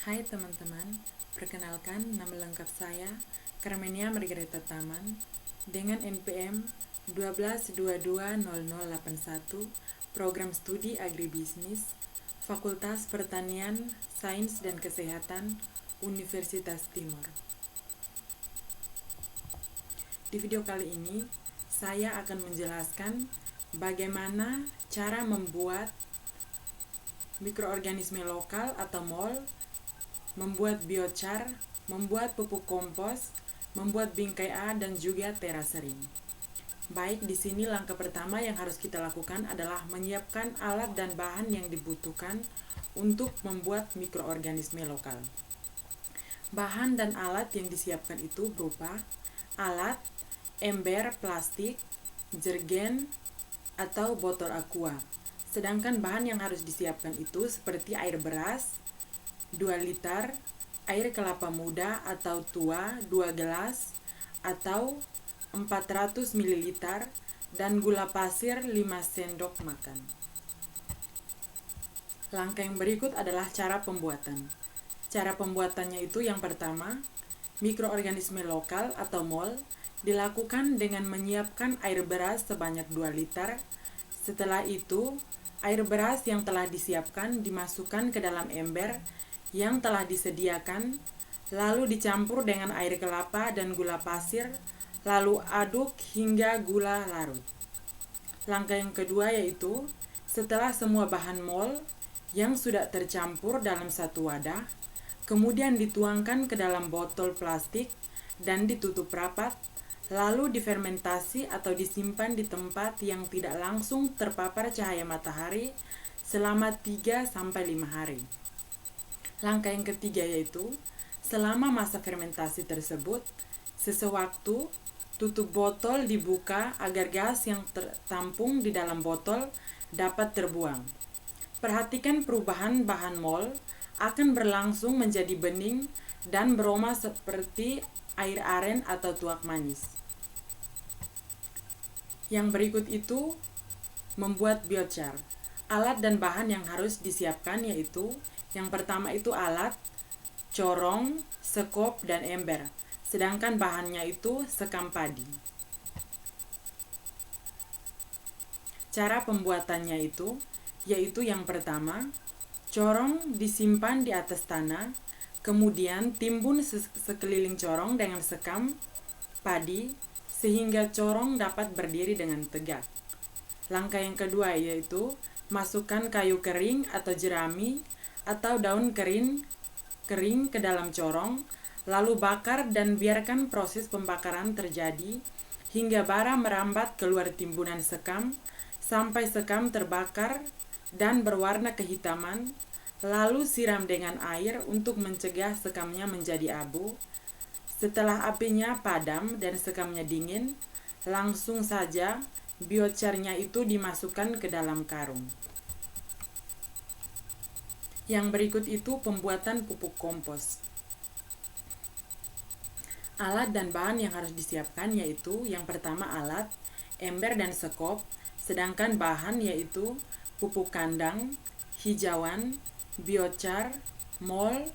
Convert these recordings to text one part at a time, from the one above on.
Hai teman-teman, perkenalkan nama lengkap saya Carmenia Margareta Taman dengan NPM 12220081, Program Studi Agribisnis, Fakultas Pertanian, Sains dan Kesehatan, Universitas Timur. Di video kali ini, saya akan menjelaskan bagaimana cara membuat mikroorganisme lokal atau MOL, membuat biochar, membuat pupuk kompos, membuat bingkai A, dan juga terasering. Baik, di sini langkah pertama yang harus kita lakukan adalah menyiapkan alat dan bahan yang dibutuhkan untuk membuat mikroorganisme lokal. Bahan dan alat yang disiapkan itu berupa alat, ember plastik, jergen, atau botol aqua. Sedangkan bahan yang harus disiapkan itu seperti air beras, 2 liter, air kelapa muda atau tua 2 gelas atau 400 ml, dan gula pasir 5 sendok makan. Langkah yang berikut adalah cara pembuatan. Cara pembuatannya itu yang pertama, mikroorganisme lokal atau MOL dilakukan dengan menyiapkan air beras sebanyak 2 liter. Setelah itu, air beras yang telah disiapkan dimasukkan ke dalam ember yang telah disediakan, lalu dicampur dengan air kelapa dan gula pasir, lalu aduk hingga gula larut. Langkah yang kedua yaitu, setelah semua bahan MOL yang sudah tercampur dalam satu wadah, kemudian dituangkan ke dalam botol plastik dan ditutup rapat, lalu difermentasi atau disimpan di tempat yang tidak langsung terpapar cahaya matahari selama 3-5 hari. Langkah yang ketiga yaitu, selama masa fermentasi tersebut, sesewaktu tutup botol dibuka agar gas yang tertampung di dalam botol dapat terbuang. Perhatikan perubahan bahan MOL akan berlangsung menjadi bening dan beraroma seperti air aren atau tuak manis. Yang berikut itu membuat biochar. Alat dan bahan yang harus disiapkan yaitu, yang pertama itu alat, corong, sekop, dan ember. Sedangkan bahannya itu sekam padi. Cara pembuatannya itu, yaitu yang pertama, corong disimpan di atas tanah, kemudian timbun sekeliling corong dengan sekam padi sehingga corong dapat berdiri dengan tegak. Langkah yang kedua yaitu masukkan kayu kering atau jerami atau daun kering ke dalam corong, lalu bakar dan biarkan proses pembakaran terjadi hingga bara merambat keluar timbunan sekam sampai sekam terbakar dan berwarna kehitaman, lalu siram dengan air untuk mencegah sekamnya menjadi abu. Setelah apinya padam dan sekamnya dingin, langsung saja biocharnya itu dimasukkan ke dalam karung. Yang berikut itu pembuatan pupuk kompos. Alat dan bahan yang harus disiapkan yaitu, yang pertama alat, ember dan sekop, sedangkan bahan yaitu pupuk kandang, hijauan, biochar, MOL,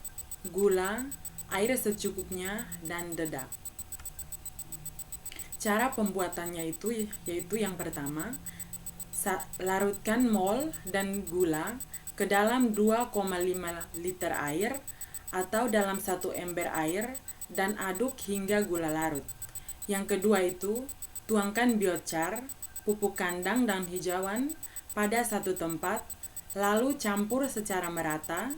gula, air secukupnya, dan dedak. Cara pembuatannya itu yaitu yang pertama, larutkan MOL dan gula ke dalam 2,5 liter air atau dalam 1 ember air dan aduk hingga gula larut. Yang kedua itu, tuangkan biochar, pupuk kandang dan hijauan pada satu tempat, lalu campur secara merata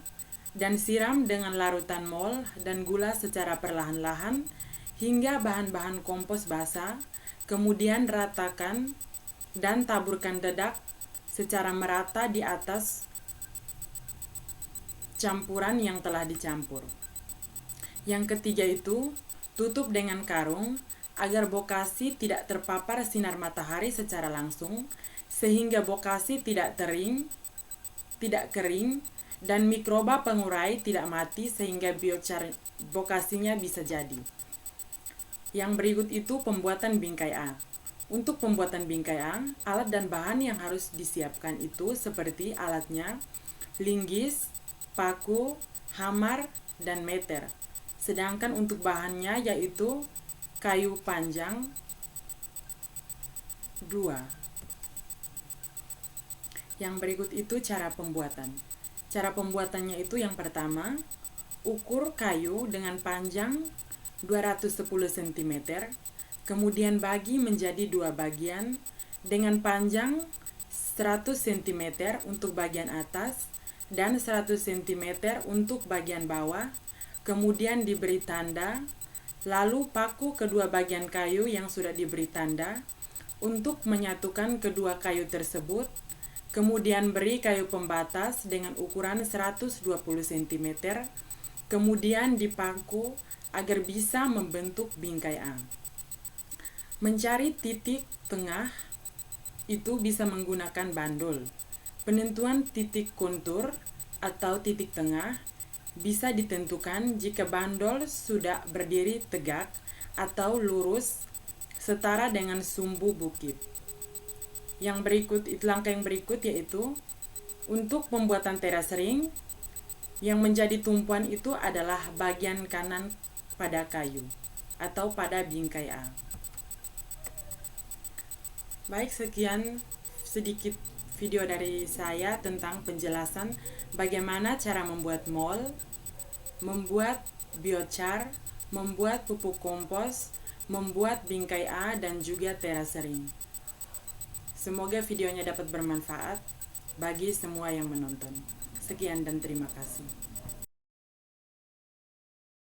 dan siram dengan larutan MOL dan gula secara perlahan-lahan hingga bahan-bahan kompos basah, kemudian ratakan dan taburkan dedak secara merata di atas campuran yang telah dicampur. Yang ketiga itu, tutup dengan karung agar bokasi tidak terpapar sinar matahari secara langsung, sehingga bokasi tidak kering, dan mikroba pengurai tidak mati sehingga biochar bokasinya bisa jadi. Yang berikut itu pembuatan bingkai A. Untuk pembuatan bingkai A, alat dan bahan yang harus disiapkan itu seperti alatnya, linggis, paku, hamar, dan meter. Sedangkan untuk bahannya yaitu kayu panjang 2. Yang berikut itu cara pembuatan. Cara pembuatannya itu yang pertama, ukur kayu dengan panjang 210 cm, kemudian bagi menjadi 2 bagian dengan panjang 100 cm untuk bagian atas dan 100 cm untuk bagian bawah, kemudian diberi tanda, lalu paku kedua bagian kayu yang sudah diberi tanda untuk menyatukan kedua kayu tersebut, kemudian beri kayu pembatas dengan ukuran 120 cm, kemudian dipaku agar bisa membentuk bingkai A. Mencari titik tengah itu bisa menggunakan bandul. Penentuan titik kontur atau titik tengah bisa ditentukan jika bandul sudah berdiri tegak atau lurus setara dengan sumbu bukit. Langkah yang berikut yaitu untuk pembuatan teras ring, yang menjadi tumpuan itu adalah bagian kanan pada kayu atau pada bingkai A. Baik, sekian sedikit video dari saya tentang penjelasan bagaimana cara membuat mold, membuat biochar, membuat pupuk kompos, membuat bingkai A, dan juga teras ring. Semoga videonya dapat bermanfaat bagi semua yang menonton. Sekian dan terima kasih.